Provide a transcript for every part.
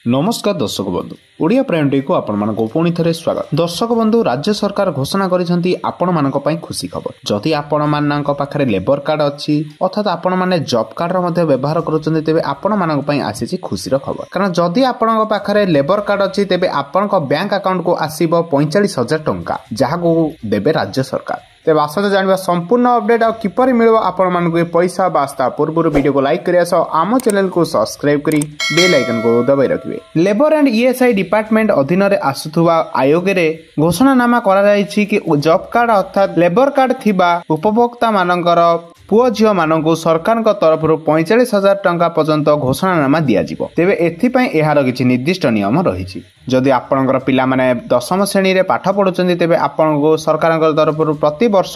नमस्कार दर्शक बंधु ओडिया प्राइम डे को आपण पुणी थे स्वागत। दर्शक बंधु राज्य सरकार घोषणा करिसेंती आपण मानक पई खुशी खबर। जदि आपण मानक पाखरे लेबर कार्ड अछि अर्थात आपण माने जॉब कार्ड रो मध्ये व्यवहार करूछन्ती तेबे आपण मानक पई आसीछि खुशी रो खबर। कारण जदि आपण पाखरे लेबर कार्ड अछि तेबे आपण बैंक अकाउंट को आसीबो 45,000 टंका जहा को देबे राज्य सरकार। तेज आसते जानवा संपूर्ण अपडेट आ किपरि मिलबो आपण मानक पैसा बास्ता पूर्व वीडियो को लाइक करिया सो आम चैनल को सब्सक्राइब करी बेल आइकन को दबाई रखिबे। लेबर एंड ईएसआई डिपार्टमेंट अधीन रे आसुथुवा आयोग रे घोषणानामा करा जायछि कि जॉब कार्ड अर्थात लेबर कार्ड थिबा उपभोक्ता मानकर पुओ झियो मानकु सरकार तरफ 45,000 टंका पर्यंत घोषणानामा दिया जिवो। तेबे एथिपई एहार किछि निर्दिष्ट नियम रहिछि। जदि आपणकर पिला माने 10म श्रेणी रे पाठ पढुचंती तेबे आपनको सरकार तरफ प्रति वर्ष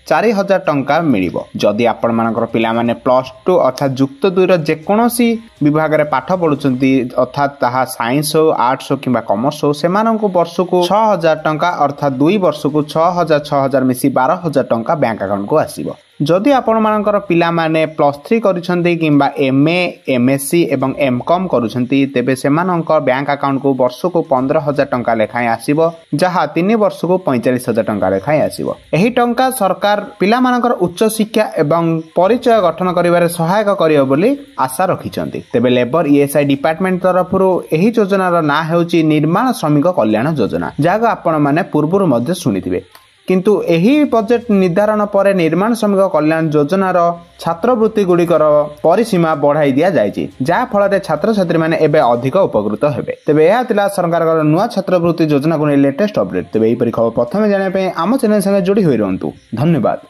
4,000 टंका मिलिबो। जदि आपण मानकर पिला माने +2 अर्थात युक्त 2 रो जेकोनोसी विभाग रे पाठ पढुचंती अर्थात ताहा साइंस हो आर्ट्स हो किबा कॉमर्स हो सेमाननको वर्ष को 6,000 टंका अर्थात 2 वर्ष को 6,000 मिसी 12,000 टंका बैंक अकाउंट को आसीबो। जदि आपण मानकर पिला माने +3 करूछंती किबा एमए एमएससी एवं एमकॉम करूछंती तेबे सेमानकर बैंक अकाउंट को वर्ष को 15,000 टंका लेखाय आसीबो जहा 3 वर्ष को 45,000 टंका लेखाय आसीबो। एही टंका सरकार पिला मानकर उच्च शिक्षा एवं परिचय गठन करिवारे सहायक करियो बोली आशा रखिछंती। तेबे लेबर ईएसआई डिपार्टमेंट तरफरु एही योजनार ना हेउची निर्माण श्रमिक कल्याण योजना जाग आपण माने पूर्वरु मध्ये सुनिथिबे। किंतु एही बजेट निर्धारण पर निर्माण श्रमिक कल्याण योजनार छात्रवृत्ति गुड़िकर परिसीमा बढ़ाई दिया जायछि जा फल छात्र छात्री माने एबे अधिक उपकृत हेबे। तेबे यह तिला सरकार नुआ छात्रवृत्ति योजना को लेटेस्ट अपडेट। तेबे एही परि खबर प्रथमे जाने पे आम चैनल संगे जोड़ी होई रहंतु। धन्यवाद।